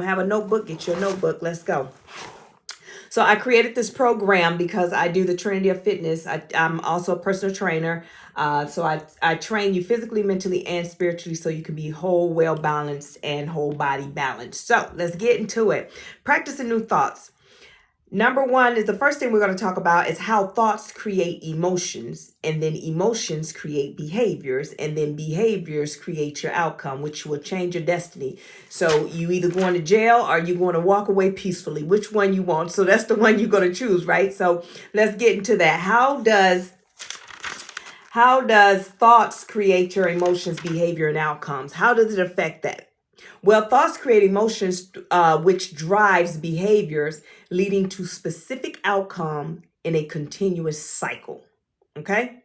have a notebook, get your notebook. Let's go. So I created this program because I do the Trinity of Fitness. I'm also a personal trainer. So I train you physically, mentally, and spiritually so you can be whole, well balanced, and whole body balanced. So let's get into it. Practicing new thoughts. Number one is the first thing we're going to talk about is how thoughts create emotions, and then emotions create behaviors, and then behaviors create your outcome, which will change your destiny. So you either going to jail or you going to walk away peacefully, which one you want. So that's the one you're going to choose, right? So let's get into that. How does thoughts create your emotions, behavior, and outcomes? How does it affect that? Well, thoughts create emotions, which drives behaviors, leading to specific outcome in a continuous cycle. Okay?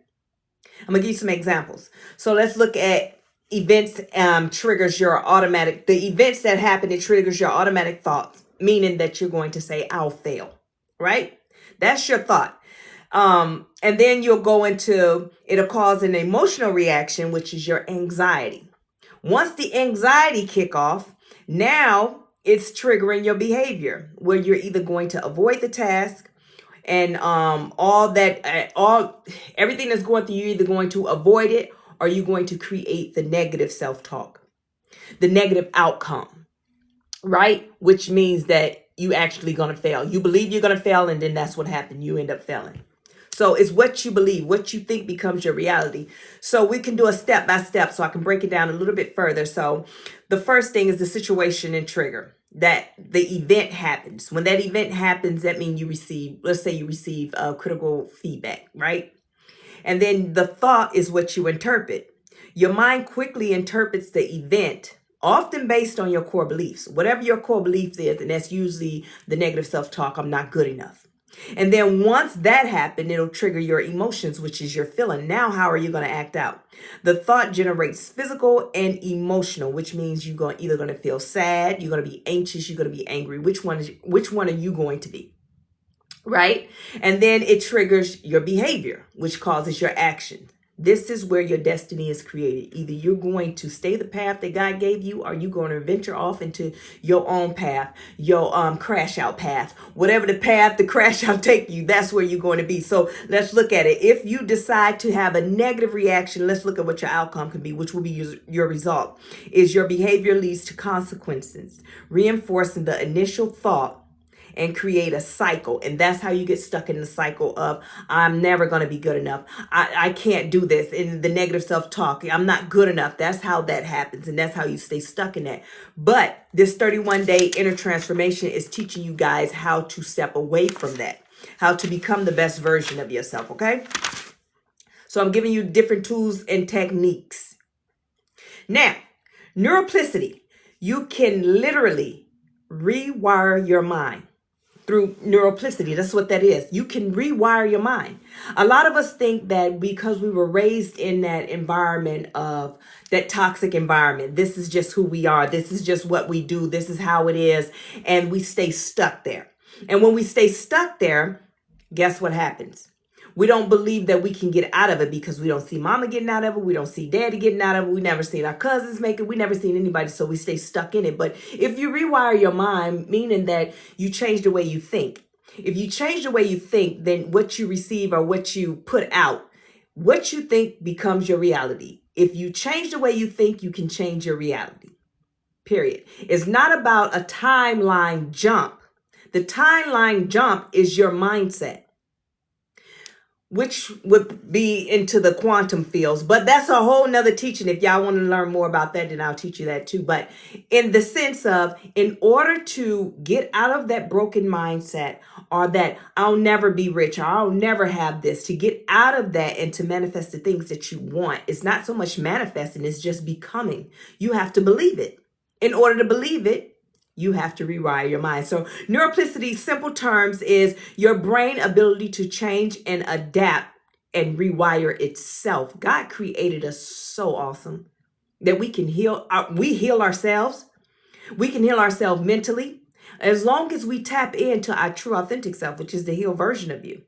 I'm going to give you some examples. So let's look at events triggers your automatic, the events that happen, it triggers your automatic thoughts, meaning that you're going to say, I'll fail, right? That's your thought. And then you'll go into, it'll cause an emotional reaction, which is your anxiety. Once the anxiety kick off, now it's triggering your behavior where you're either going to avoid the task and everything that's going through, you're either going to avoid it or you're going to create the negative self-talk, the negative outcome, right? Which means that you actually going to fail. You believe you're going to fail, and then that's what happened. You end up failing. So it's what you believe, what you think becomes your reality. So we can do a step by step so I can break it down a little bit further. So the first thing is the situation and trigger, that the event happens. When that event happens, that means you receive, let's say you receive critical feedback, right? And then the thought is what you interpret. Your mind quickly interprets the event, often based on your core beliefs, whatever your core beliefs is, and that's usually the negative self-talk, I'm not good enough. And then once that happened, it'll trigger your emotions, which is your feeling. Now, how are you going to act out? The thought generates physical and emotional, which means you're either going to feel sad, you're going to be anxious, you're going to be angry. Which one are you going to be? Right? And then it triggers your behavior, which causes your action. This is where your destiny is created. Either you're going to stay the path that God gave you, or you're going to venture off into your own path, your crash out path. Whatever the path the crash out take you, that's where you're going to be. So let's look at it. If you decide to have a negative reaction, let's look at what your outcome can be, which will be your result. Is your behavior leads to consequences, reinforcing the initial thought and create a cycle. And that's how you get stuck in the cycle of, I'm never going to be good enough. I can't do this. And the negative self-talk, I'm not good enough. That's how that happens. And that's how you stay stuck in that. But this 31-day inner transformation is teaching you guys how to step away from that, how to become the best version of yourself. Okay. So I'm giving you different tools and techniques. Now, neuroplasticity, you can literally rewire your mind. Through neuroplasticity. That's what that is. You can rewire your mind. A lot of us think that because we were raised in that environment of that toxic environment, this is just who we are. This is just what we do. This is how it is. And we stay stuck there. And when we stay stuck there, guess what happens? We don't believe that we can get out of it because we don't see mama getting out of it. We don't see daddy getting out of it. We never seen our cousins make it. We never seen anybody. So we stay stuck in it. But if you rewire your mind, meaning that you change the way you think. If you change the way you think, then what you receive or what you put out, what you think becomes your reality. If you change the way you think, you can change your reality. Period. It's not about a timeline jump. The timeline jump is your mindset, which would be into the quantum fields. But that's a whole nother teaching. If y'all want to learn more about that, then I'll teach you that too. But in the sense of, in order to get out of that broken mindset, or that I'll never be rich, or I'll never have this, to get out of that and to manifest the things that you want, it's not so much manifesting, it's just becoming. You have to believe it. In order to believe it, you have to rewire your mind. So neuroplasticity, simple terms, is your brain ability to change and adapt and rewire itself. God created us so awesome that we can heal. We heal ourselves. We can heal ourselves mentally. As long as we tap into our true authentic self, which is the healed version of you,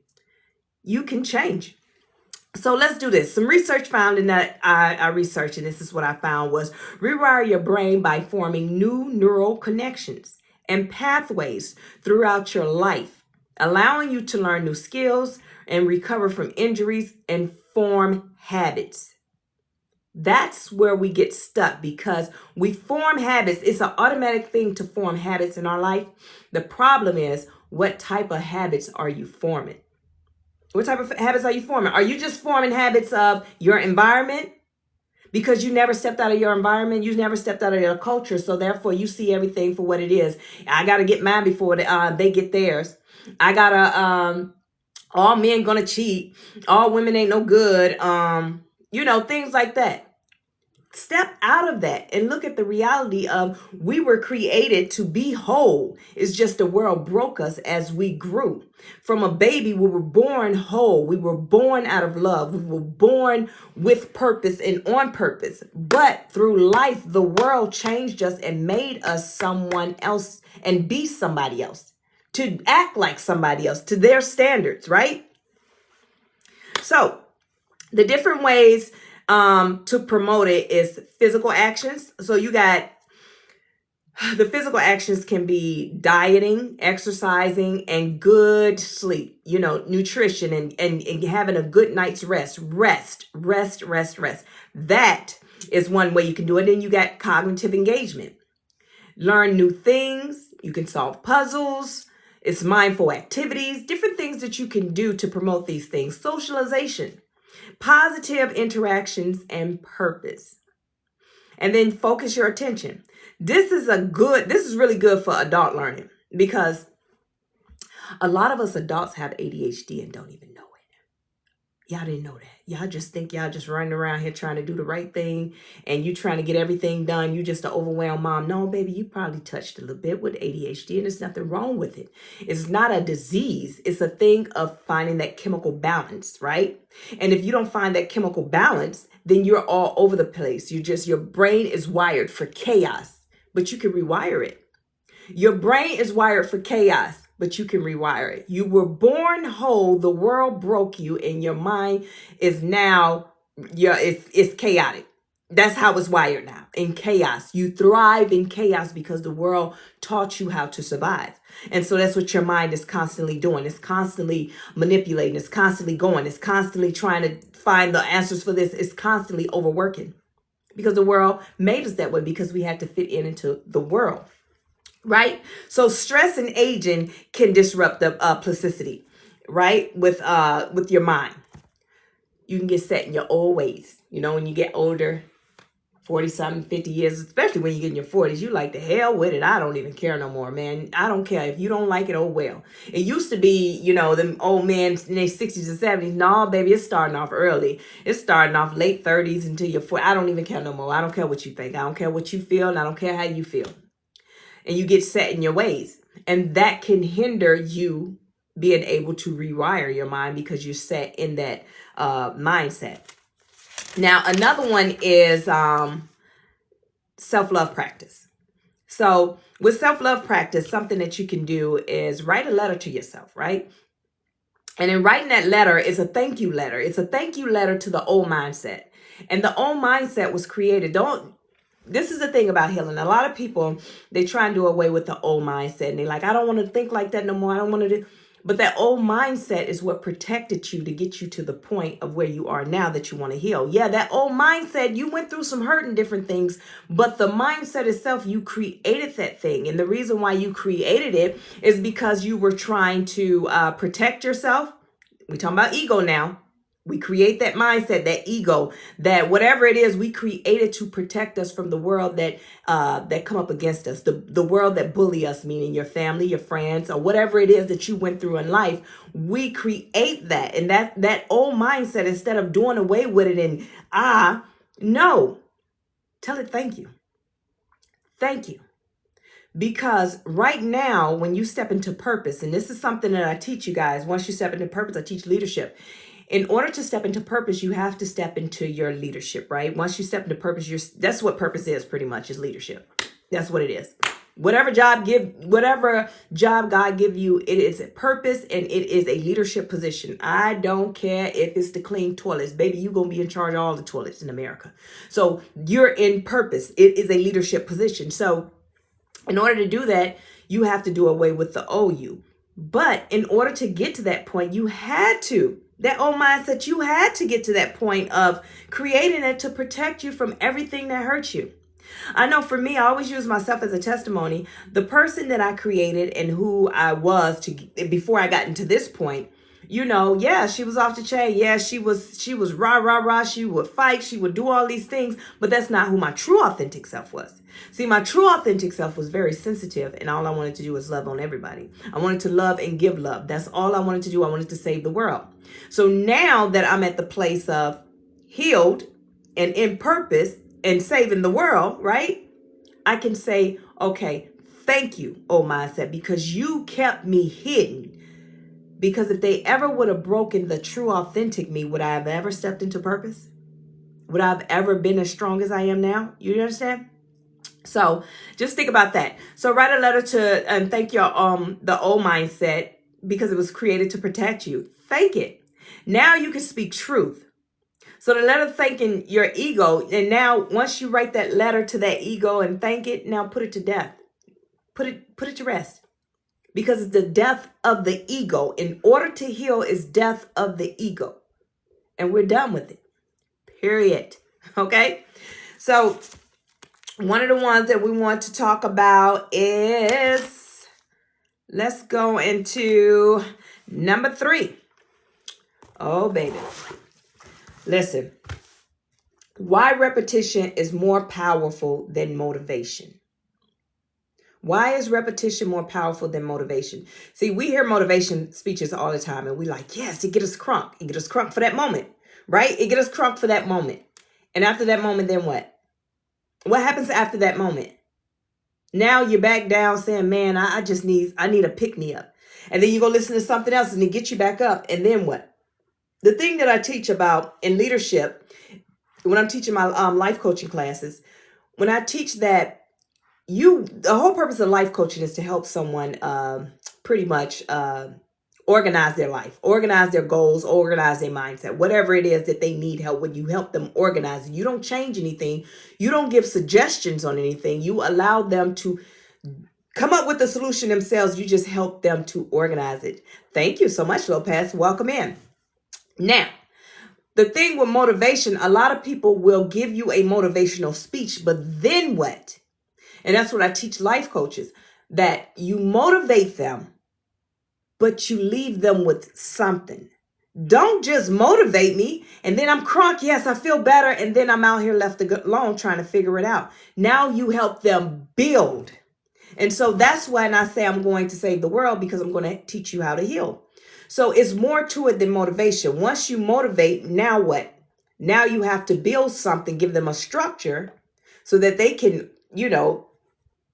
you can change. So let's do this. Some research found in that I researched, and this is what I found, was rewire your brain by forming new neural connections and pathways throughout your life, allowing you to learn new skills and recover from injuries and form habits. That's where we get stuck because we form habits. It's an automatic thing to form habits in our life. The problem is, what type of habits are you forming? What type of habits are you forming? Are you just forming habits of your environment? Because you never stepped out of your environment. You never stepped out of your culture. So therefore, you see everything for what it is. I got to get mine before they get theirs. I got to, all men going to cheat. All women ain't no good. Things like that. Step out of that and look at the reality of we were created to be whole. It's just the world broke us as we grew. From a baby, we were born whole. We were born out of love. We were born with purpose and on purpose. But through life, the world changed us and made us someone else and be somebody else, to act like somebody else, to their standards, right? So the different ways to promote it is physical actions. So you got the physical actions can be dieting, exercising, and good sleep, nutrition and having a good night's rest. Rest. That is one way you can do it. Then you got cognitive engagement. Learn new things. You can solve puzzles. It's mindful activities, different things that you can do to promote these things. Socialization. Positive interactions and purpose. And then focus your attention. This is really good for adult learning because a lot of us adults have ADHD and don't even know it. Y'all didn't know that. Y'all just think y'all just running around here trying to do the right thing and you trying to get everything done. You just an overwhelmed mom. No, baby, you probably touched a little bit with ADHD and there's nothing wrong with it. It's not a disease. It's a thing of finding that chemical balance, right? And if you don't find that chemical balance, then you're all over the place. Your brain is wired for chaos, but you can rewire it. Your brain is wired for chaos, but you can rewire it. You were born whole. The world broke you and your mind is now, it's chaotic. That's how it's wired now, in chaos. You thrive in chaos because the world taught you how to survive. And so that's what your mind is constantly doing. It's constantly manipulating. It's constantly going. It's constantly trying to find the answers for this. It's constantly overworking because the world made us that way because we had to fit into the world. Right? So stress and aging can disrupt the plasticity, right? With your mind. You can get set in your old ways. When you get older, 40-something, 50 years, especially when you get in your 40s, you like, the hell with it. I don't even care no more, man. I don't care. If you don't like it, oh well. It used to be, them old men in their 60s and 70s. No, baby, it's starting off early. It's starting off late 30s until you're 40. I don't even care no more. I don't care what you think. I don't care what you feel, and I don't care how you feel. And you get set in your ways. And that can hinder you being able to rewire your mind because you're set in that mindset. Now, another one is self-love practice. So with self-love practice, something that you can do is write a letter to yourself, right? And in writing that letter is a thank you letter. It's a thank you letter to the old mindset. And the old mindset was created. This is the thing about healing. A lot of people, they try and do away with the old mindset. And they're like, I don't want to think like that no more. I don't want to do. But that old mindset is what protected you to get you to the point of where you are now that you want to heal. Yeah, that old mindset, you went through some hurt and different things. But the mindset itself, you created that thing. And the reason why you created it is because you were trying to protect yourself. We're talking about ego now. We create that mindset, that ego, that whatever it is, we created to protect us from the world that come up against us, the world that bully us, meaning your family, your friends, or whatever it is that you went through in life. We create that. And that old mindset, instead of doing away with it and no, tell it thank you. Thank you. Because right now, when you step into purpose, and this is something that I teach you guys, once you step into purpose, I teach leadership. In order to step into purpose, you have to step into your leadership, right? Once you step into purpose, that's what purpose is pretty much, is leadership. That's what it is. Whatever job God give you, it is a purpose and it is a leadership position. I don't care if it's to clean toilets. Baby, you're going to be in charge of all the toilets in America. So you're in purpose. It is a leadership position. So in order to do that, You have to do away with the old you. But in order to get to that point, you had to. That old mindset, you had to get to that point of creating it to protect you from everything that hurts you. I know for me, I always use myself as a testimony. The person that I created and who I was before I got into this point, yeah, she was off the chain. Yeah, she was rah, rah, rah. She would fight. She would do all these things, but that's not who my true authentic self was. See, my true authentic self was very sensitive, and all I wanted to do was love on everybody. I wanted to love and give love. That's all I wanted to do. I wanted to save the world. So now that I'm at the place of healed and in purpose and saving the world, right? I can say, okay, thank you, old mindset, because you kept me hidden. Because if they ever would have broken the true authentic me, would I have ever stepped into purpose? Would I have ever been as strong as I am now? You understand? So just think about that. So write a letter to and thank your the old mindset because it was created to protect you. Thank it. Now you can speak truth. So the letter thanking your ego, and now once you write that letter to that ego and thank it, now put it to death. Put it to rest. Because it's the death of the ego. In order to heal is death of the ego. And we're done with it. Period. Okay? So one of the ones that we want to talk about is, let's go into number 3. Oh, baby. Listen. Why repetition is more powerful than motivation. Why is repetition more powerful than motivation? See, we hear motivation speeches all the time and we like, yes, it get us crunk. It get us crunk for that moment, right? It get us crunk for that moment. And after that moment, then what? What happens after that moment? Now you're back down saying, man, I need a pick-me-up. And then you go listen to something else and it gets you back up. And then what? The thing that I teach about in leadership, when I'm teaching my life coaching classes, when I teach that the whole purpose of life coaching is to help someone pretty much organize their life, organize their goals, organize their mindset, whatever it is that they need help. When you help them organize, you don't change anything. You don't give suggestions on anything. You allow them to come up with the solution themselves. You just help them to organize it. Thank you so much, Lopez. Welcome in. Now, the thing with motivation, a lot of people will give you a motivational speech, but then what? And that's what I teach life coaches, that you motivate them, but you leave them with something. Don't just motivate me and then I'm crunk. Yes, I feel better. And then I'm out here left alone trying to figure it out. Now you help them build. And so that's when I say I'm going to save the world, because I'm going to teach you how to heal. So it's more to it than motivation. Once you motivate, now what? Now you have to build something, give them a structure so that they can,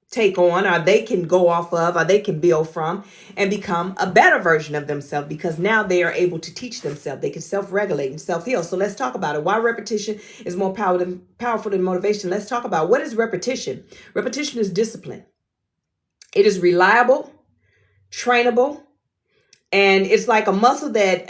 take on, or they can go off of, or they can build from and become a better version of themselves, because now they are able to teach themselves. They can self-regulate and self-heal. So let's talk about it. Why repetition is more powerful than motivation. Let's talk about what is repetition. Repetition is discipline. It is reliable, trainable, and it's like a muscle that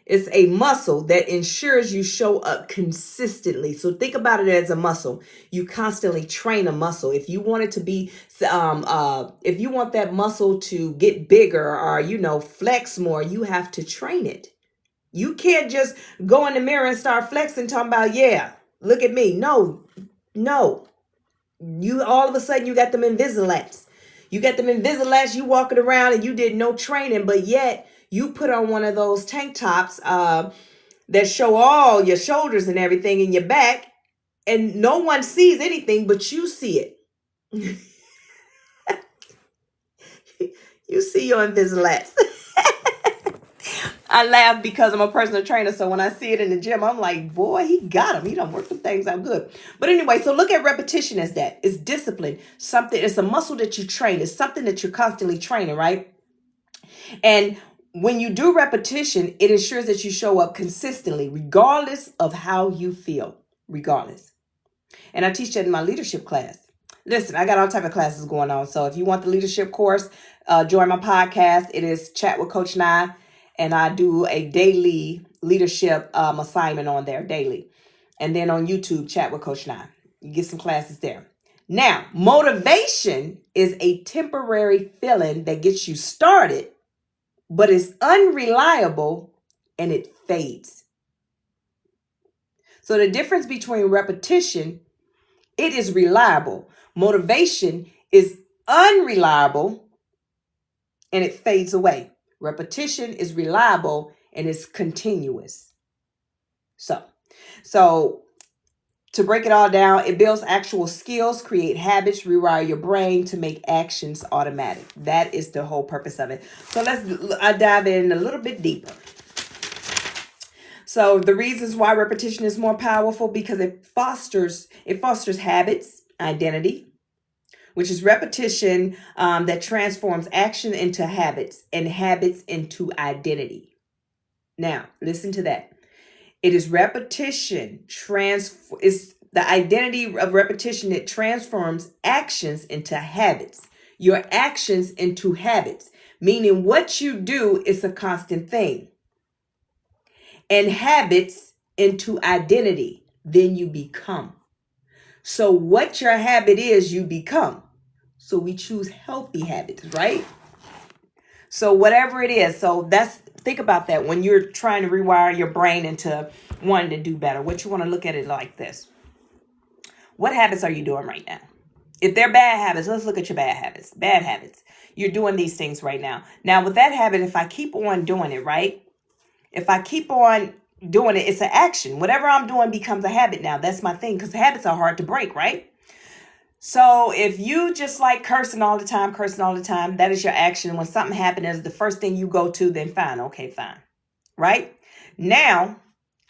it's a muscle that ensures you show up consistently. So think about it as a muscle. You constantly train a muscle. If you want it to be, if you want that muscle to get bigger or, flex more, you have to train it. You can't just go in the mirror and start flexing, talking about, yeah, look at me. No. You all of a sudden you got them Invisalats. You walking around and you did no training, but yet you put on one of those tank tops that show all your shoulders and everything in your back, and no one sees anything, but you see it. You see your Invisalats. I laugh because I'm a personal trainer, so when I see it in the gym, I'm like, boy, he got him. He done worked some things out good. But anyway, so look at repetition as that. It's discipline. It's a muscle that you train. It's something that you're constantly training, right? And when you do repetition, it ensures that you show up consistently, regardless of how you feel, regardless. And I teach that in my leadership class. Listen, I got all type of classes going on. So if you want the leadership course, join my podcast. It is Chat with Coach Nye. And I do a daily leadership assignment on there daily. And then on YouTube, Chat with Coach Nye. You get some classes there. Now, motivation is a temporary feeling that gets you started, but is unreliable and it fades. So the difference between repetition, it is reliable. Motivation is unreliable and it fades away. Repetition is reliable and it's continuous. So to break it all down, it builds actual skills, create habits, rewire your brain to make actions automatic. That is the whole purpose of it. So I dive in a little bit deeper. So the reasons why repetition is more powerful, because it fosters habits, identity, which is repetition that transforms action into habits and habits into identity. Now, listen to that. It is repetition, is the identity of repetition that transforms actions into habits. Your actions into habits, meaning what you do is a constant thing. And habits into identity, then you become. So what your habit is, you become. So we choose healthy habits, right? So whatever it is, think about that when you're trying to rewire your brain into wanting to do better. What you want to look at it like this. What habits are you doing right now? If they're bad habits, let's look at your bad habits. Bad habits. You're doing these things right now. Now with that habit, if I keep on doing it, right? If I keep on doing it, it's an action. Whatever I'm doing becomes a habit now. That's my thing, because habits are hard to break, right? So if you just like cursing all the time, that is your action. When something happens, the first thing you go to, then fine. Okay, fine. Right? Now,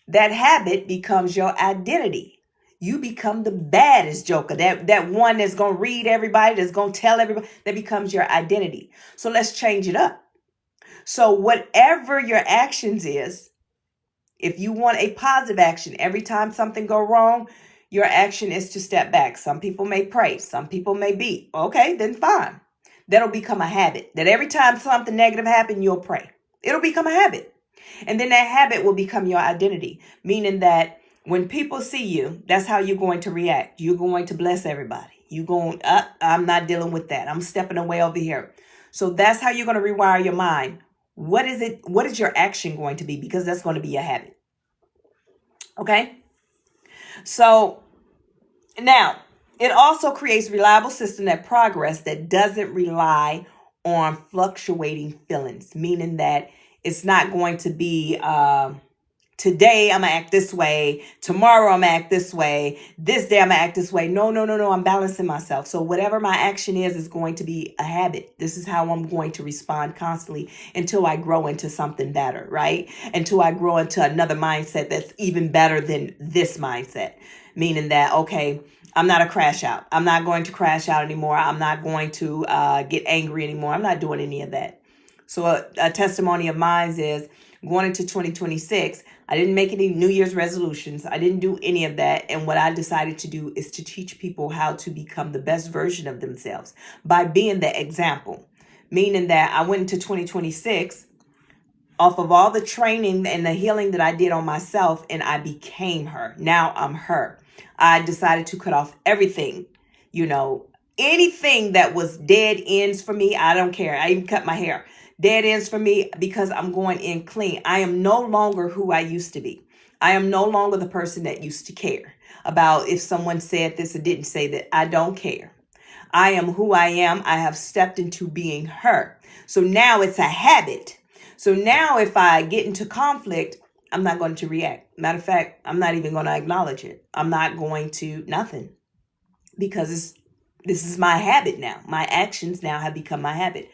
that habit becomes your identity. You become the baddest joker. That one that's going to read everybody, that's going to tell everybody, that becomes your identity. So let's change it up. So whatever your actions is, if you want a positive action, every time something go wrong, your action is to step back. Some people may pray. Some people may beat. Okay, then fine. That'll become a habit. That every time something negative happens, you'll pray. It'll become a habit. And then that habit will become your identity, meaning that when people see you, that's how you're going to react. You're going to bless everybody. You're going, I'm not dealing with that. I'm stepping away over here. So that's how you're going to rewire your mind. What is it? What is your action going to be? Because that's going to be a habit. Okay. So now it also creates reliable system that progress that doesn't rely on fluctuating feelings, meaning that it's not going to be, today I'm gonna act this way, tomorrow I'm gonna act this way, this day I'm gonna act this way. No, I'm balancing myself. So whatever my action is going to be a habit. This is how I'm going to respond constantly until I grow into something better, right? Until I grow into another mindset that's even better than this mindset. Meaning that, okay, I'm not a crash out. I'm not going to crash out anymore. I'm not going to get angry anymore. I'm not doing any of that. So a testimony of mine is going into 2026, I didn't make any New Year's resolutions. I didn't do any of that. And what I decided to do is to teach people how to become the best version of themselves by being the example. Meaning that I went into 2026 off of all the training and the healing that I did on myself, and I became her. Now I'm her. I decided to cut off everything, anything that was dead ends for me. I don't care. I even cut my hair. Dead ends for me because I'm going in clean. I am no longer who I used to be. I am no longer the person that used to care about if someone said this or didn't say that. I don't care. I am who I am. I have stepped into being her. So now it's a habit. So now if I get into conflict, I'm not going to react. Matter of fact, I'm not even going to acknowledge it. I'm not going to nothing, because this is my habit now. My actions now have become my habit.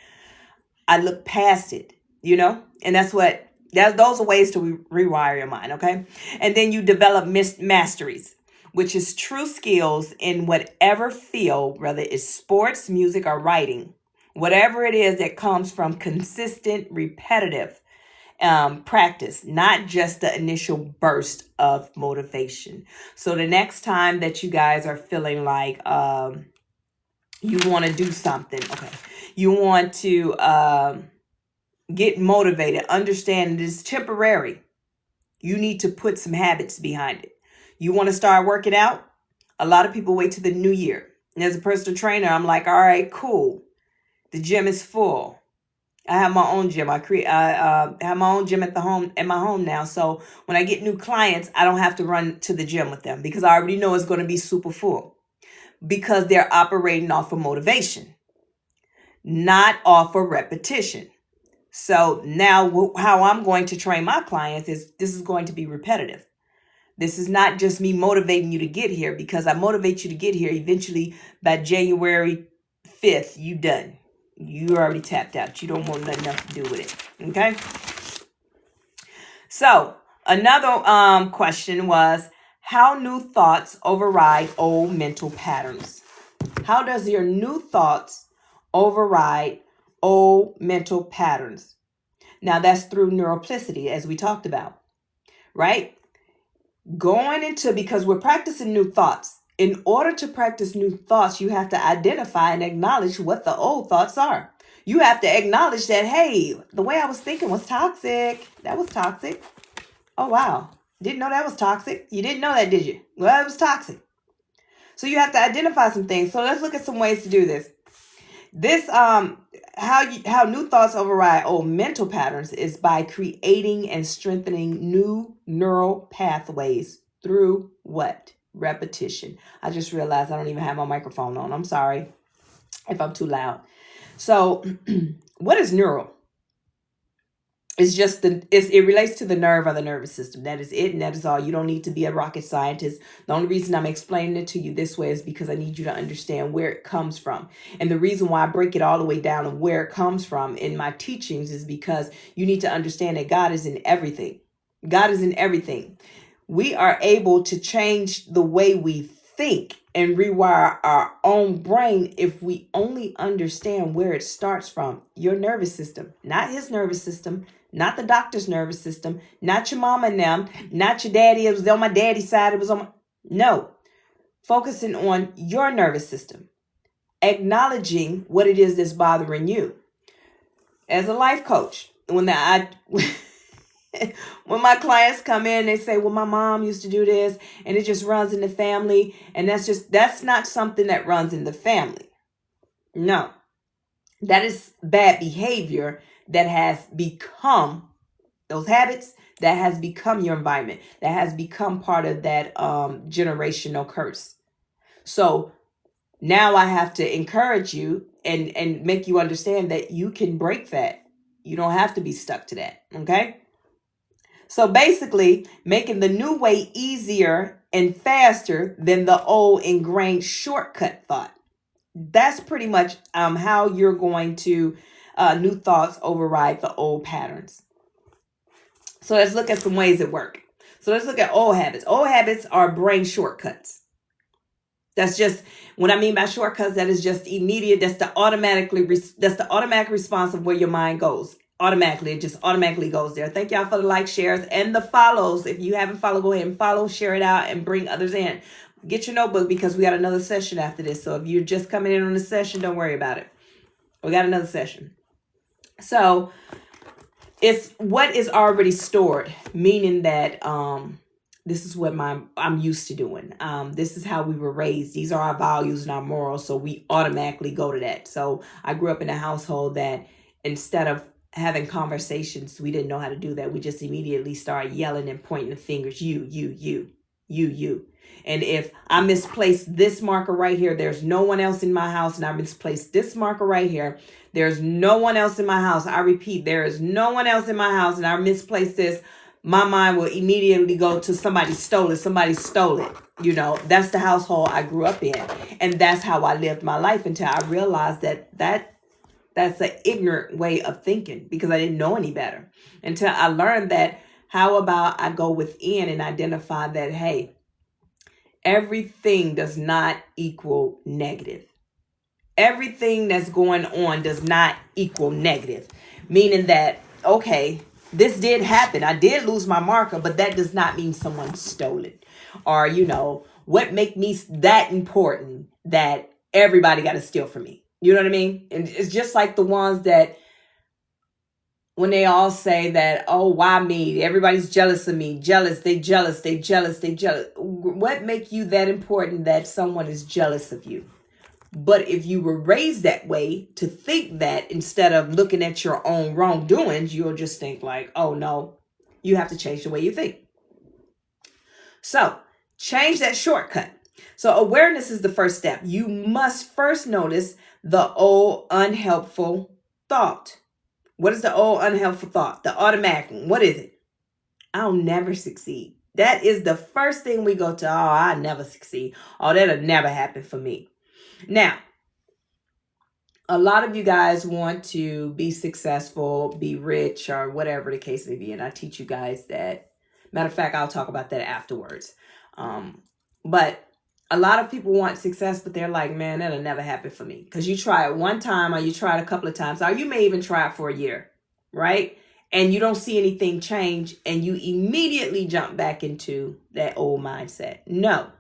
I look past it, and those are ways to rewire your mind. Okay. And then you develop masteries, which is true skills in whatever field, whether it's sports, music, or writing, whatever it is that comes from consistent, repetitive practice, not just the initial burst of motivation. So the next time that you guys are feeling like, you want to do something, okay, you want to get motivated, understand it is temporary. You need to put some habits behind it. You want to start working out? A lot of people wait till the new year. And as a personal trainer, I'm like, all right, cool. The gym is full. I have my own gym. I have my own gym at my home now. So when I get new clients, I don't have to run to the gym with them because I already know it's going to be super full because they're operating off of motivation, not off of repetition. So now how I'm going to train my clients is this is going to be repetitive. This is not just me motivating you to get here because I motivate you to get here. Eventually, by January 5th, you done. You already tapped out. You don't want nothing else to do with it. Okay? So, another question was, how new thoughts override old mental patterns? How does your new thoughts override old mental patterns? Now, that's through neuroplasticity, as we talked about, right? Because we're practicing new thoughts. In order to practice new thoughts, you have to identify and acknowledge what the old thoughts are. You have to acknowledge that, hey, the way I was thinking was toxic. That was toxic. Oh, wow. Didn't know that was toxic. You didn't know that, did you? Well, it was toxic. So you have to identify some things. So let's look at some ways to do this. How new thoughts override old mental patterns is by creating and strengthening new neural pathways through what? Repetition. I just realized I don't even have my microphone on. I'm sorry if I'm too loud. So what is neural? It's just it relates to the nerve or the nervous system. That is it, and that is all. You don't need to be a rocket scientist. The only reason I'm explaining it to you this way is because I need you to understand where it comes from. And the reason why I break it all the way down and where it comes from in my teachings is because you need to understand that God is in everything. God is in everything. We are able to change the way we think and rewire our own brain if we only understand where it starts from. Your nervous system, not his nervous system, not the doctor's nervous system, not your mama and them, not your daddy. It was on my daddy's side. It was on my... No. Focusing on your nervous system. Acknowledging what it is that's bothering you. As a life coach, when my clients come in, they say, well, my mom used to do this and it just runs in the family. And that's not something that runs in the family. No. That is bad behavior that has become those habits, that has become your environment, that has become part of that generational curse. So now I have to encourage you and make you understand that you can break that. You don't have to be stuck to that. Okay. So basically making the new way easier and faster than the old ingrained shortcut thought. That's pretty much how you're going to new thoughts override the old patterns. So let's look at some ways it work. So let's look at old habits. Old habits are brain shortcuts. That's just what I mean by shortcuts. That is just immediate. That's the automatic response of where your mind goes. Automatically, it just automatically goes there. Thank y'all for the likes, shares, and the follows. If you haven't followed, go ahead and follow, share it out, and bring others in. Get your notebook because we got another session after this. So if you're just coming in on the session, don't worry about it. We got another session. So it's what is already stored, meaning that this is what I'm used to doing. This is how we were raised. These are our values and our morals. So we automatically go to that. So I grew up in a household that instead of having conversations, we didn't know how to do that. We just immediately started yelling and pointing the fingers. You. And if I misplace this marker right here, there's no one else in my house, and I misplace this marker right here, there's no one else in my house. I repeat, there is no one else in my house, and I misplace this, my mind will immediately go to somebody stole it. You know, that's the household I grew up in. And that's how I lived my life until I realized that's an ignorant way of thinking because I didn't know any better. Until I learned that, how about I go within and identify that, hey, everything does not equal negative. Everything that's going on does not equal negative. Meaning that, okay, this did happen. I did lose my marker, but that does not mean someone stole it. Or, you know, what make me that important that everybody got to steal from me? You know what I mean? And it's just like the ones that when they all say that, oh, why me? Everybody's jealous of me. They jealous. What make you that important that someone is jealous of you? But if you were raised that way to think that, instead of looking at your own wrongdoings, you'll just think like, oh no, you have to change the way you think. So change that shortcut. So awareness is the first step. You must first notice the old unhelpful thought. What is the old unhelpful thought? The automatic one. What is it? I'll never succeed. That is the first thing we go to. Oh, I never succeed. Oh, that'll never happen for me. Now, a lot of you guys want to be successful, be rich, or whatever the case may be. And I teach you guys that. Matter of fact, I'll talk about that afterwards. But a lot of people want success, but they're like, man, that'll never happen for me. Because you try it one time, or you try it a couple of times, or you may even try it for a year, right? And you don't see anything change, and you immediately jump back into that old mindset. No.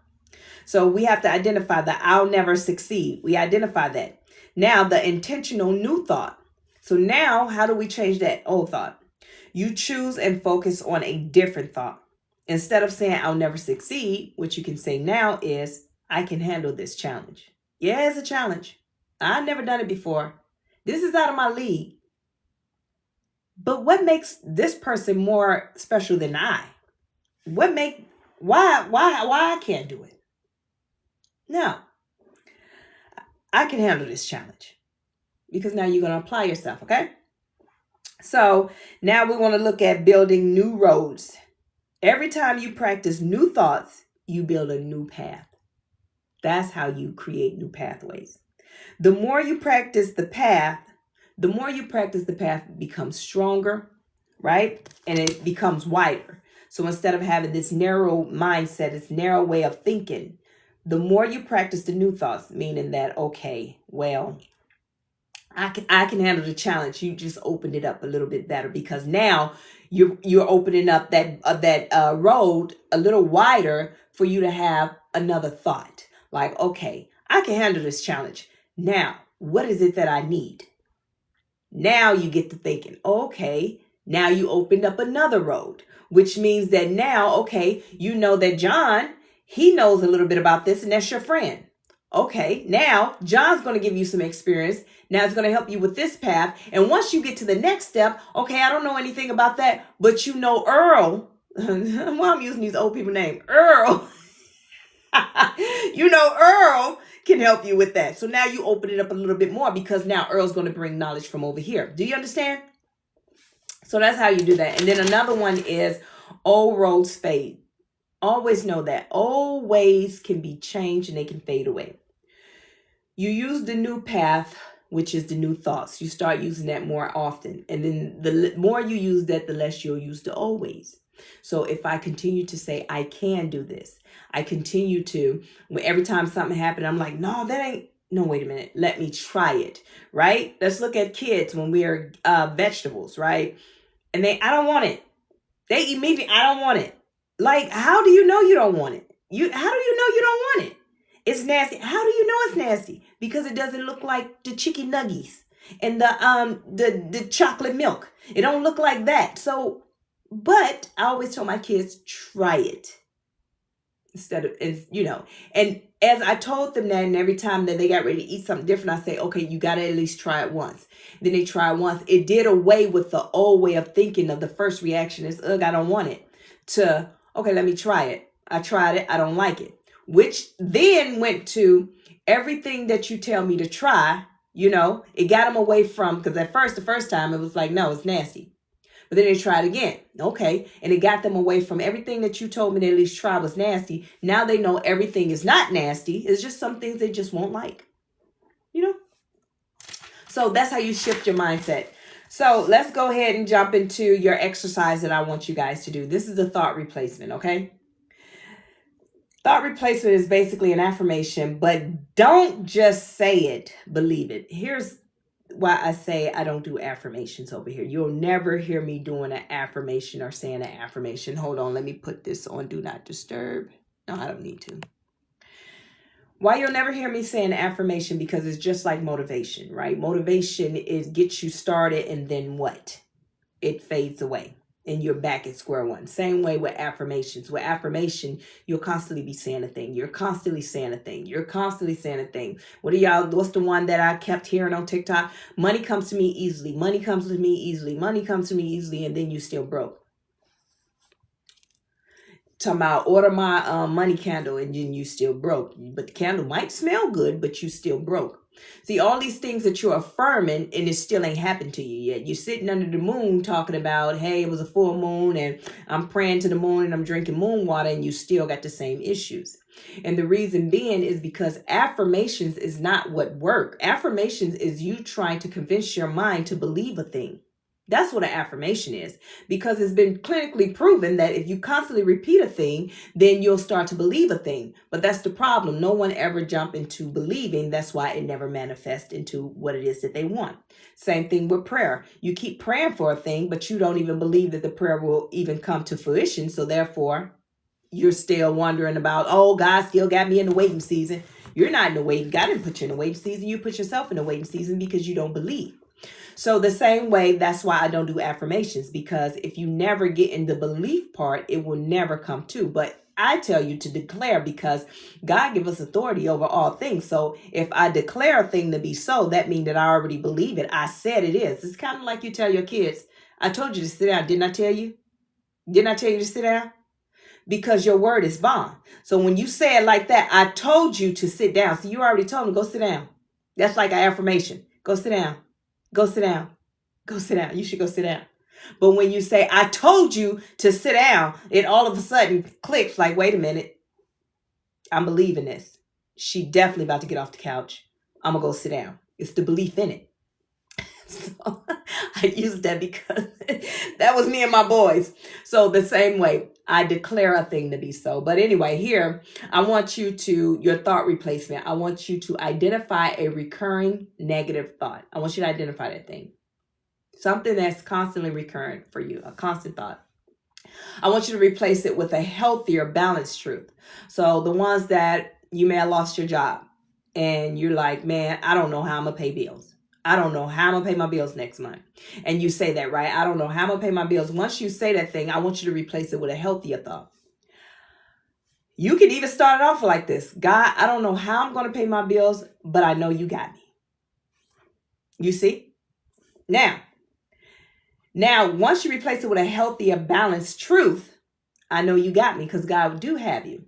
So we have to identify the I'll never succeed. We identify that. Now, the intentional new thought. So now, how do we change that old thought? You choose and focus on a different thought. Instead of saying I'll never succeed, what you can say now is, I can handle this challenge. Yeah, it's a challenge. I've never done it before. This is out of my league. But what makes this person more special than I? Why I can't do it? No. I can handle this challenge. Because now you're going to apply yourself, okay? So now we want to look at building new roads. Every time you practice new thoughts, you build a new path. That's how you create new pathways. The more you practice the path, it becomes stronger, right? And it becomes wider. So instead of having this narrow mindset, this narrow way of thinking, the more you practice the new thoughts, meaning that, okay, well, I can handle the challenge. You just opened it up a little bit better, because now you're opening up that road a little wider for you to have another thought. Like, okay, I can handle this challenge. Now, what is it that I need? Now you get to thinking, okay, now you opened up another road, which means that now, okay, you know that John, he knows a little bit about this, and that's your friend. Okay, now John's going to give you some experience. Now it's going to help you with this path. And once you get to the next step, okay, I don't know anything about that, but you know Earl. Well, I'm using these old people names. Earl. You know Earl can help you with that. So now you open it up a little bit more, because now Earl's going to bring knowledge from over here. Do you understand? So that's how you do that. And then another one is old roads fade. Always know that old ways can be changed and they can fade away. You use the new path, which is the new thoughts. You start using that more often. And then the more you use that, the less you'll use the old ways. So if I continue to say, I can do this, I continue to, every time something happens, I'm like, no, wait a minute. Let me try it, right? Let's look at kids when we're vegetables, right? And I don't want it. They immediately, I don't want it. Like, how do you know you don't want it? How do you know you don't want it? It's nasty. How do you know it's nasty? Because it doesn't look like the chicken nuggies and the chocolate milk. It don't look like that. So, but I always tell my kids, try it. Instead of, and as I told them that, and every time that they got ready to eat something different, I say, okay, you got to at least try it once. Then they try it once. It did away with the old way of thinking of the first reaction is, ugh, I don't want it, to, okay, let me try it. I tried it. I don't like it. Which then went to everything that you tell me to try, it got them away from, because the first time it was like, no, it's nasty. But then they tried again. Okay. And it got them away from everything that you told me to at least try was nasty. Now they know everything is not nasty. It's just some things they just won't like, So that's how you shift your mindset. So let's go ahead and jump into your exercise that I want you guys to do. This is a thought replacement, okay? Thought replacement is basically an affirmation, but don't just say it, believe it. Here's why I say I don't do affirmations over here. You'll never hear me doing an affirmation or saying an affirmation. Hold on, let me put this on Do Not Disturb. No, I don't need to. Why you'll never hear me say an affirmation? Because it's just like motivation, right? Motivation gets you started, and then what? It fades away. and you're back at square one. Same way with affirmations. With affirmation, you'll constantly be saying a thing. You're constantly saying a thing. You're constantly saying a thing. What's the one that I kept hearing on TikTok? Money comes to me easily. Money comes to me easily. Money comes to me easily. And then you still broke. Talking about order my money candle and then you still broke. But the candle might smell good, but you still broke. See, all these things that you're affirming and it still ain't happened to you yet. You're sitting under the moon talking about, hey, it was a full moon and I'm praying to the moon and I'm drinking moon water, and you still got the same issues. And the reason being is because affirmations is not what work. Affirmations is you trying to convince your mind to believe a thing. That's what an affirmation is, because it's been clinically proven that if you constantly repeat a thing, then you'll start to believe a thing. But that's the problem. No one ever jump into believing. That's why it never manifests into what it is that they want. Same thing with prayer. You keep praying for a thing, but you don't even believe that the prayer will even come to fruition. So therefore, you're still wondering about, oh, God still got me in the waiting season. You're not in the waiting. God didn't put you in the waiting season. You put yourself in the waiting season because you don't believe. So the same way, that's why I don't do affirmations, because if you never get in the belief part, it will never come to. But I tell you to declare, because God gives us authority over all things. So if I declare a thing to be so, that means that I already believe it. I said it is. It's kind of like you tell your kids, I told you to sit down. Didn't I tell you? Didn't I tell you to sit down? Because your word is bond. So when you say it like that, I told you to sit down. So you already told them, go sit down. That's like an affirmation. Go sit down. Go sit down. Go sit down. You should go sit down. But when you say, I told you to sit down, it all of a sudden clicks like, wait a minute. I'm believing this. She definitely about to get off the couch. I'm going to go sit down. It's the belief in it. So I used that because that was me and my boys. So the same way, I declare a thing to be so. But anyway, here, I want you to, your thought replacement, I want you to identify a recurring negative thought. I want you to identify that thing. Something that's constantly recurrent for you, a constant thought. I want you to replace it with a healthier, balanced truth. So the ones that you may have lost your job and you're like, man, I don't know how I'm going to pay bills. I don't know how I'm going to pay my bills next month. And you say that, right? I don't know how I'm going to pay my bills. Once you say that thing, I want you to replace it with a healthier thought. You can even start it off like this. God, I don't know how I'm going to pay my bills, but I know you got me. You see? Now, once you replace it with a healthier, balanced truth, I know you got me because God do have you.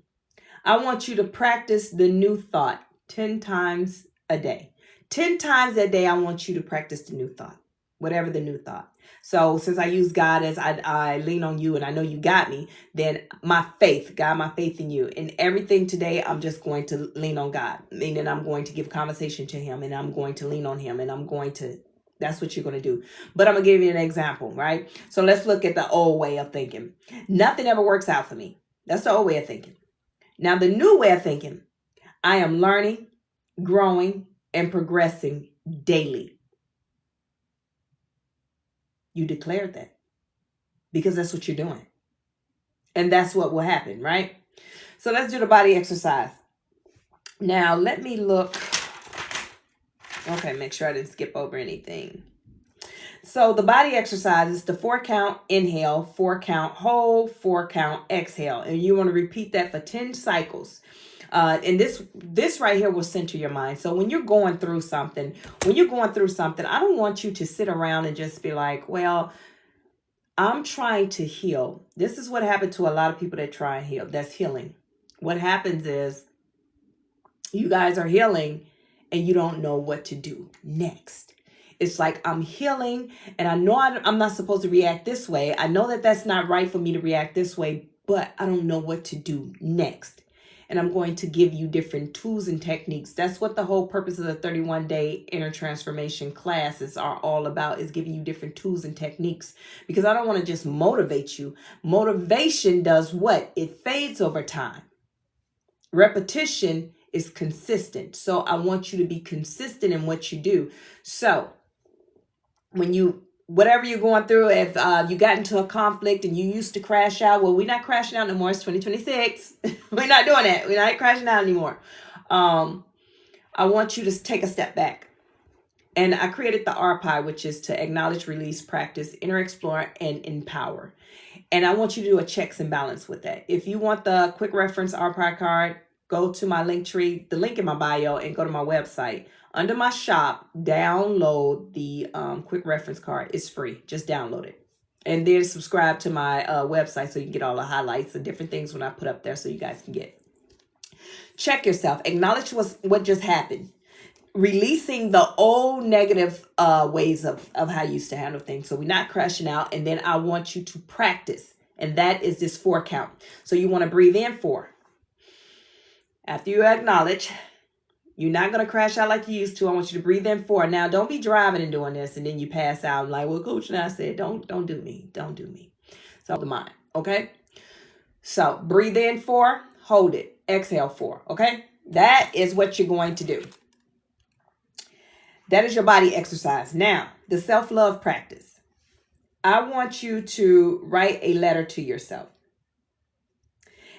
I want you to practice the new thought 10 times a day. 10 times a day, I want you to practice the new thought, whatever the new thought. So since I use God as I lean on you and I know you got me, then my faith, God, my faith in you. And everything today, I'm just going to lean on God. Meaning I'm going to give conversation to him and I'm going to lean on him and I'm going to, that's what you're going to do. But I'm going to give you an example, right? So let's look at the old way of thinking. Nothing ever works out for me. That's the old way of thinking. Now, the new way of thinking, I am learning, growing, and progressing daily. You declared that because that's what you're doing. And that's what will happen, right? So let's do the body exercise. Now, let me look. Okay, make sure I didn't skip over anything. So the body exercise is the 4 count inhale, 4 count hold, 4 count exhale. And you want to repeat that for 10 cycles. And this right here will center your mind. So when you're going through something, I don't want you to sit around and just be like, well, I'm trying to heal. This is what happened to a lot of people that try and heal. That's healing. What happens is you guys are healing and you don't know what to do next. It's like, I'm healing and I know I'm not supposed to react this way. I know that that's not right for me to react this way, but I don't know what to do next. And I'm going to give you different tools and techniques. That's what the whole purpose of the 31-day inner transformation classes are all about, is giving you different tools and techniques. Because I don't want to just motivate you. Motivation does what? It fades over time. Repetition is consistent. So I want you to be consistent in what you do. So whatever you're going through, if you got into a conflict and you used to crash out, well, we're not crashing out no more. It's 2026. We're not doing that. We're not crashing out anymore. I want you to take a step back. And I created the RPI, which is to acknowledge, release, practice, inner explore, and empower. And I want you to do a checks and balance with that. If you want the quick reference RPI card, go to my link tree, the link in my bio, and go to my website. Under my shop, download the quick reference card. It's free. Just download it. And then subscribe to my website so you can get all the highlights and different things when I put up there so you guys can get. Check yourself. Acknowledge what just happened. Releasing the old negative ways of how you used to handle things. So we're not crashing out. And then I want you to practice. And that is this 4 count. So you want to breathe in 4. After you acknowledge, you're not going to crash out like you used to. I want you to breathe in 4. Now, don't be driving and doing this and then you pass out like, well, Coach and I said, don't do me. Don't do me. So the mind. Okay. So breathe in 4, hold it. Exhale 4. Okay. That is what you're going to do. That is your body exercise. Now, the self-love practice. I want you to write a letter to yourself.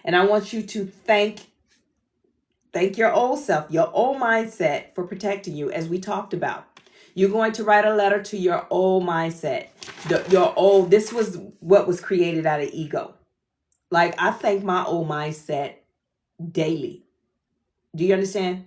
And I want you to thank your old self, your old mindset for protecting you, as we talked about. You're going to write a letter to your old mindset. This was what was created out of ego. Like, I thank my old mindset daily. Do you understand?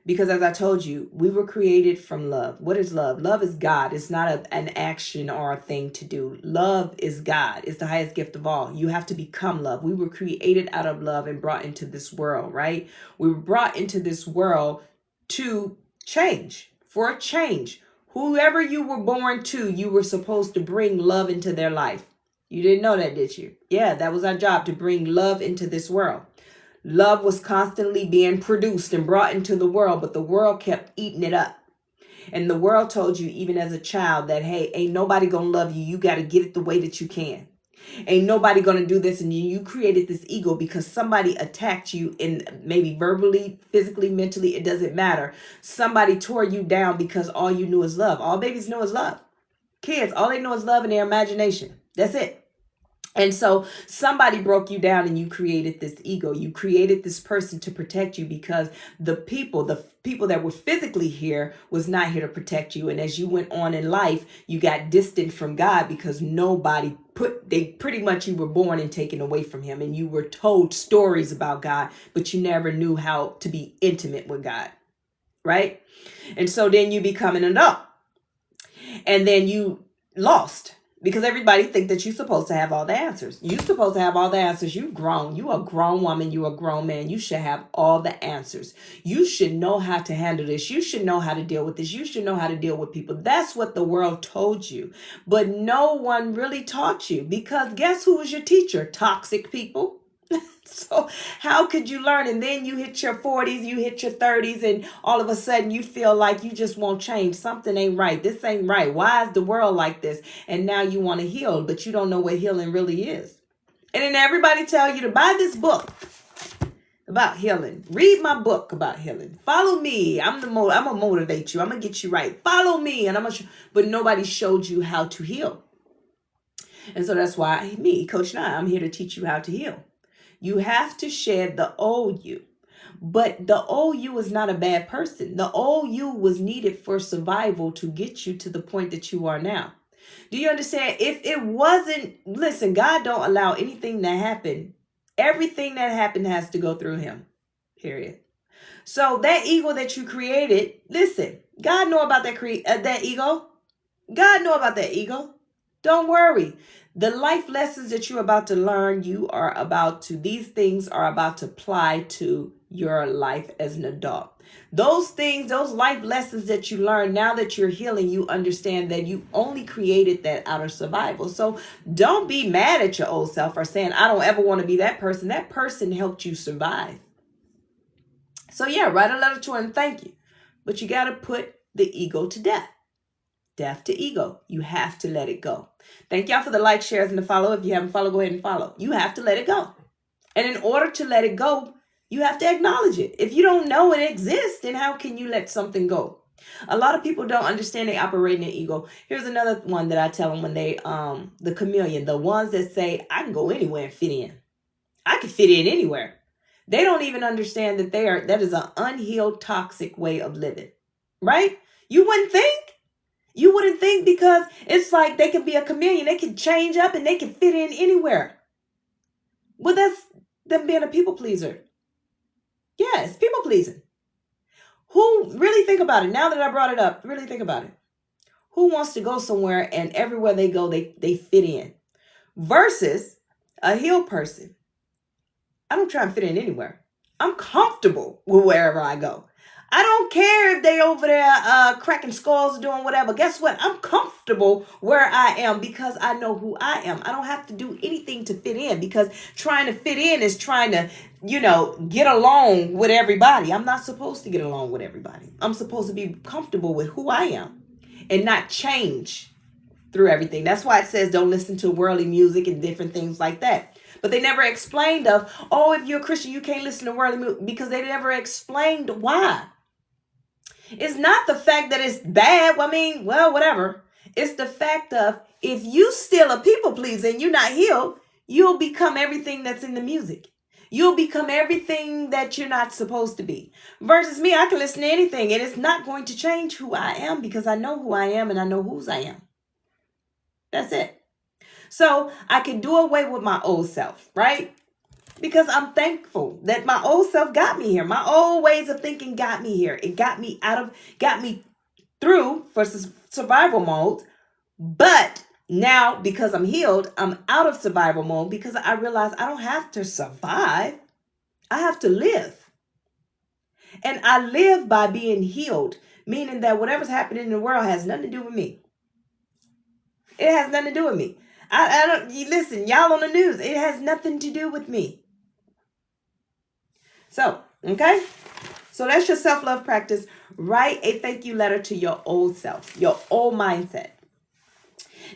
Because as I told you, we were created from love. What is love? Love is God. It's not an action or a thing to do. Love is God. It's the highest gift of all. You have to become love. We were created out of love and brought into this world, right? We were brought into this world to change, for a change. Whoever you were born to, you were supposed to bring love into their life. You didn't know that, did you? Yeah, that was our job, to bring love into this world. Love was constantly being produced and brought into the world, but the world kept eating it up. And the world told you, even as a child, that, hey, ain't nobody gonna love you. You got to get it the way that you can. Ain't nobody gonna do this. And you created this ego because somebody attacked you, in maybe verbally, physically, mentally, it doesn't matter. Somebody tore you down because all you knew is love. All babies know is love. Kids, all they know is love and their imagination. That's it. And so somebody broke you down and you created this ego. You created this person to protect you because the people that were physically here was not here to protect you. And as you went on in life, you got distant from God because you were born and taken away from him. And you were told stories about God, but you never knew how to be intimate with God. Right? And so then you become an adult. And then you lost. Because everybody think that you're supposed to have all the answers. You're supposed to have all the answers. You've grown. You are a grown woman. You are a grown man. You should have all the answers. You should know how to handle this. You should know how to deal with this. You should know how to deal with people. That's what the world told you. But no one really taught you. Because guess who was your teacher? Toxic people. So how could you learn? And then you hit your 40s, you hit your 30s, and all of a sudden you feel like you just won't change. Something ain't right. This ain't right. Why is the world like this? And now you want to heal, but you don't know what healing really is. And then everybody tell you to buy this book about healing. Read my book about healing. Follow me. I'm gonna motivate you. I'm gonna get you right. Follow me, and but nobody showed you how to heal. And so that's why Coach Nye, I'm here to teach you how to heal. You have to shed the old you. But the old you is not a bad person. The old you was needed for survival to get you to the point that you are now. Do you understand? If it wasn't, listen, God don't allow anything to happen. Everything that happened has to go through him. Period. So that ego that you created, listen, God know about that ego. God know about that ego. Don't worry. The life lessons that you're about to learn, these things are about to apply to your life as an adult. Those things, those life lessons that you learn, now that you're healing, you understand that you only created that out of survival. So don't be mad at your old self or saying, I don't ever want to be that person. That person helped you survive. So yeah, write a letter to her and thank you. But you got to put the ego to death. Death to ego. You have to let it go. Thank y'all for the like, shares, and the follow. If you haven't followed, go ahead and follow. You have to let it go. And in order to let it go, you have to acknowledge it. If you don't know it exists, then how can you let something go? A lot of people don't understand they operate in their ego. Here's another one that I tell them when they, the chameleon, the ones that say, I can go anywhere and fit in. I can fit in anywhere. They don't even understand that that is an unhealed, toxic way of living, right? You wouldn't think. You wouldn't think, because it's like they can be a chameleon. They can change up and they can fit in anywhere. Well, that's them being a people pleaser. Yes, people pleasing. Who really, think about it? Now that I brought it up, really think about it. Who wants to go somewhere and everywhere they go, they fit in? Versus a healed person. I don't try and fit in anywhere. I'm comfortable with wherever I go. I don't care if they over there cracking skulls, doing whatever. Guess what? I'm comfortable where I am because I know who I am. I don't have to do anything to fit in, because trying to fit in is trying to, get along with everybody. I'm not supposed to get along with everybody. I'm supposed to be comfortable with who I am and not change through everything. That's why it says don't listen to worldly music and different things like that. But they never explained if you're a Christian, you can't listen to worldly music, because they never explained why. It's not the fact that it's bad. Whatever. It's the fact of, if you still a people pleaser and you're not healed, you'll become everything that's in the music. You'll become everything that you're not supposed to be. Versus me, I can listen to anything and it's not going to change who I am, because I know who I am and I know whose I am. That's it. So I can do away with my old self, right? Because I'm thankful that my old self got me here. My old ways of thinking got me here. It got me through for survival mode. But now, because I'm healed, I'm out of survival mode, because I realize I don't have to survive. I have to live. And I live by being healed, meaning that whatever's happening in the world has nothing to do with me. It has nothing to do with me. I don't listen, y'all on the news. It has nothing to do with me. So, okay. So that's your self-love practice. Write a thank you letter to your old self, your old mindset.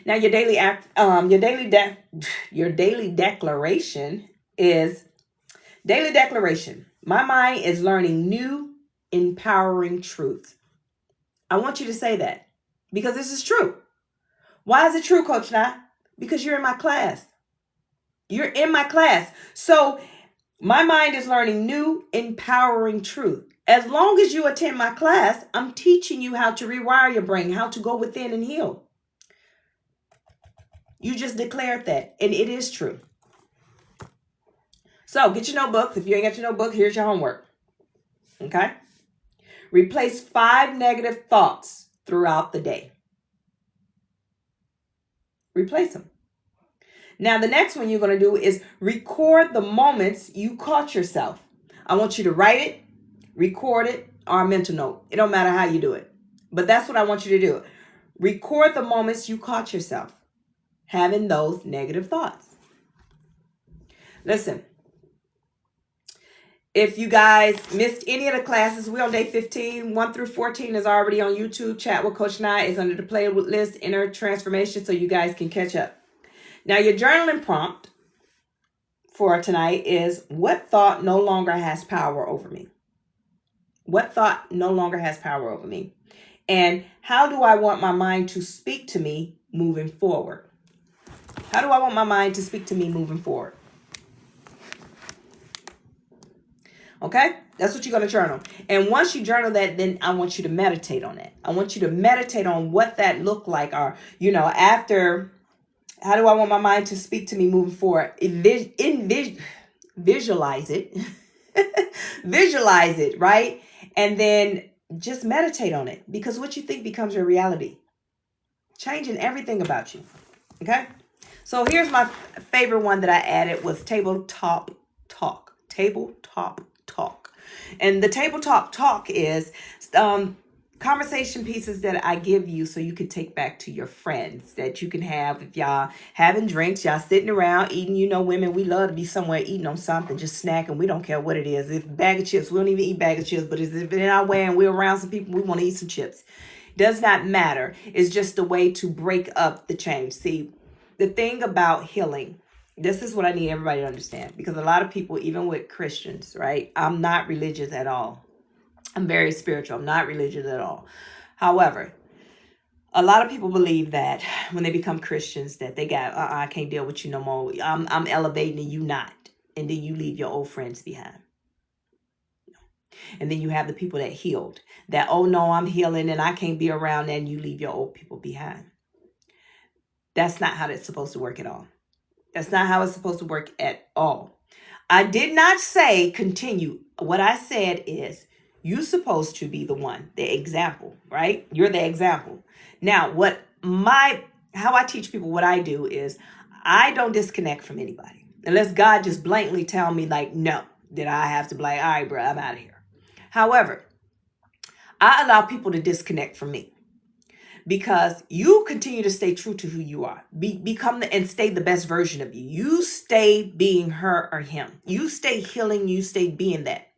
Now, your daily declaration is daily declaration. My mind is learning new, empowering truth. I want you to say that, because this is true. Why is it true, Coach Nye? Because you're in my class. You're in my class. So my mind is learning new, empowering truth. As long as you attend my class, I'm teaching you how to rewire your brain, how to go within and heal. You just declared that, and it is true. So get your notebooks. If you ain't got your notebook, here's your homework. Okay? Replace 5 negative thoughts throughout the day. Replace them. Now, the next one you're going to do is record the moments you caught yourself. I want you to write it, record it, or a mental note. It don't matter how you do it. But that's what I want you to do. Record the moments you caught yourself having those negative thoughts. Listen, if you guys missed any of the classes, we're on day 15. 1 through 14 is already on YouTube. Chat with Coach Nye is under the playlist Inner Transformation, so you guys can catch up. Now, your journaling prompt for tonight is, what thought no longer has power over me? What thought no longer has power over me? And how do I want my mind to speak to me moving forward? How do I want my mind to speak to me moving forward? Okay, that's what you're going to journal. And once you journal that, then I want you to meditate on that. I want you to meditate on what that looked like, or, after, how do I want my mind to speak to me moving forward? Visualize it. Visualize it, right? And then just meditate on it, because what you think becomes your reality. Changing everything about you. Okay? So here's my favorite one that I added was tabletop talk. Tabletop talk. And the tabletop talk is conversation pieces that I give you so you can take back to your friends, that you can have if y'all having drinks, y'all sitting around eating. Women, we love to be somewhere eating on something, just snacking. We don't care what it is. If bag of chips, we don't even eat bag of chips, but if it's in our way and we're around some people, we want to eat some chips. Does not matter. It's just a way to break up the change. See, the thing about healing, this is what I need everybody to understand, because a lot of people, even with Christians, right? I'm not religious at all. I'm very spiritual. I'm not religious at all. However, a lot of people believe that when they become Christians that they got, I can't deal with you no more. I'm elevating and you not. And then you leave your old friends behind. And then you have the people that healed, that, oh no, I'm healing and I can't be around that, and you leave your old people behind. That's not how that's supposed to work at all. That's not how it's supposed to work at all. I did not say continue. What I said is you're supposed to be the one, the example, right? You're the example. Now, how I teach people what I do is I don't disconnect from anybody. Unless God just blatantly tell me like, no, that I have to be like, all right, bro, I'm out of here. However, I allow people to disconnect from me because you continue to stay true to who you are. Become and stay the best version of you. You stay being her or him. You stay healing. You stay being that.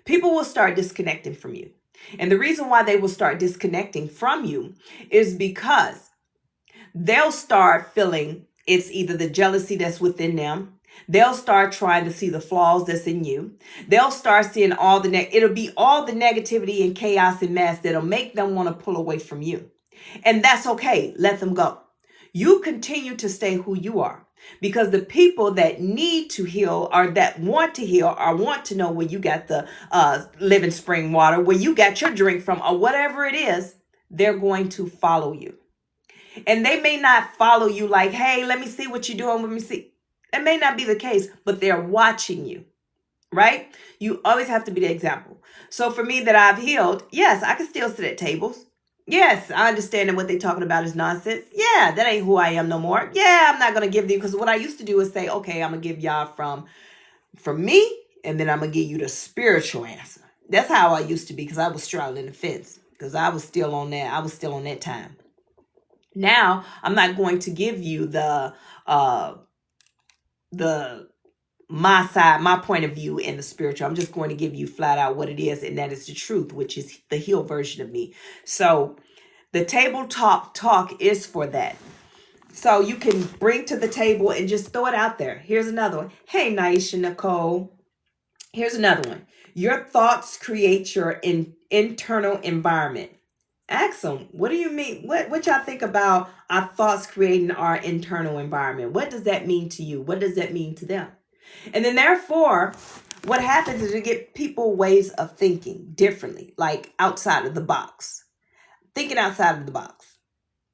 People will start disconnecting from you. And the reason why they will start disconnecting from you is because they'll start feeling it's either the jealousy that's within them. They'll start trying to see the flaws that's in you. They'll start seeing it'll be all the negativity and chaos and mess that'll make them want to pull away from you. And that's okay. Let them go. You continue to stay who you are, because the people that need to heal or that want to heal or want to know where you got the living spring water, where you got your drink from, or whatever it is, they're going to follow you. And they may not follow you like, hey, let me see what you're doing. Let me see. That may not be the case, but they're watching you, right? You always have to be the example. So for me that I've healed, yes, I can still sit at tables. Yes, I understand that what they're talking about is nonsense. Yeah, that ain't who I am no more. Yeah, I'm not going to give you, because what I used to do is say, okay, I'm going to give y'all from me, and then I'm going to give you the spiritual answer. That's how I used to be, because I was straddling the fence, because I was still on that. I was still on that time. Now, I'm not going to give you my side, my point of view in the spiritual. I'm just going to give you flat out what it is, and that is the truth, which is the healed version of me. So the table talk is for that. So you can bring to the table and just throw it out there. Here's another one. Hey, Naisha Nicole. Here's another one. Your thoughts create your internal environment. Ask them, what do you mean? What y'all think about our thoughts creating our internal environment? What does that mean to you? What does that mean to them? And then therefore, what happens is you get people ways of thinking differently, like outside of the box. Thinking outside of the box,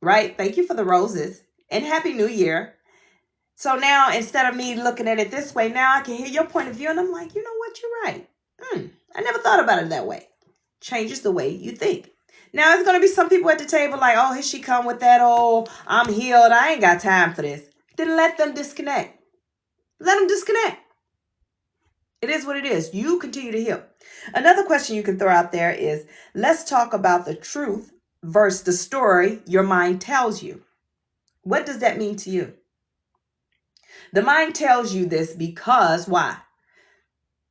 right? Thank you for the roses and Happy New Year. So now instead of me looking at it this way, now I can hear your point of view and I'm like, you know what? You're right. I never thought about it that way. Changes the way you think. Now, it's going to be some people at the table like, oh, here she come with that, oh, I'm healed. I ain't got time for this. Then let them disconnect. Let them disconnect. It is what it is. You continue to heal. Another question you can throw out there is, let's talk about the truth versus the story your mind tells you. What does that mean to you? The mind tells you this because, why?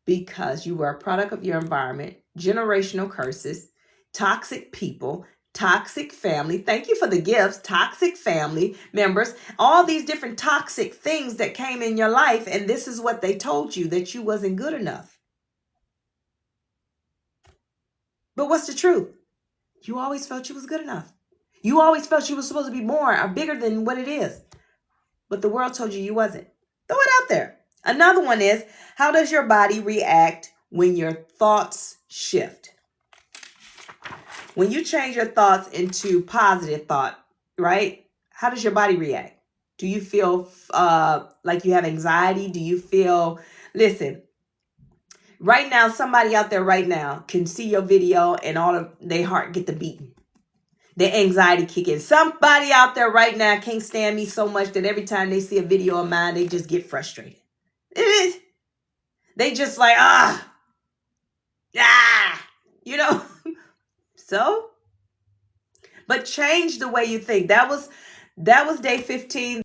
Because you were a product of your environment, generational curses, toxic people, toxic family. Thank you for the gifts. Toxic family members, all these different toxic things that came in your life. And this is what they told you, that you wasn't good enough. But what's the truth? You always felt you was good enough. You always felt you was supposed to be more or bigger than what it is. But the world told you you wasn't. Throw it out there. Another one is, how does your body react when your thoughts shift? When you change your thoughts into positive thought, right? How does your body react? Do you feel like you have anxiety? Do you feel, listen, right now, somebody out there right now can see your video and all of their heart get the beating. Their anxiety kick in. Somebody out there right now can't stand me so much that every time they see a video of mine, they just get frustrated. It is. They just like, you know. So, but change the way you think. That was day 15.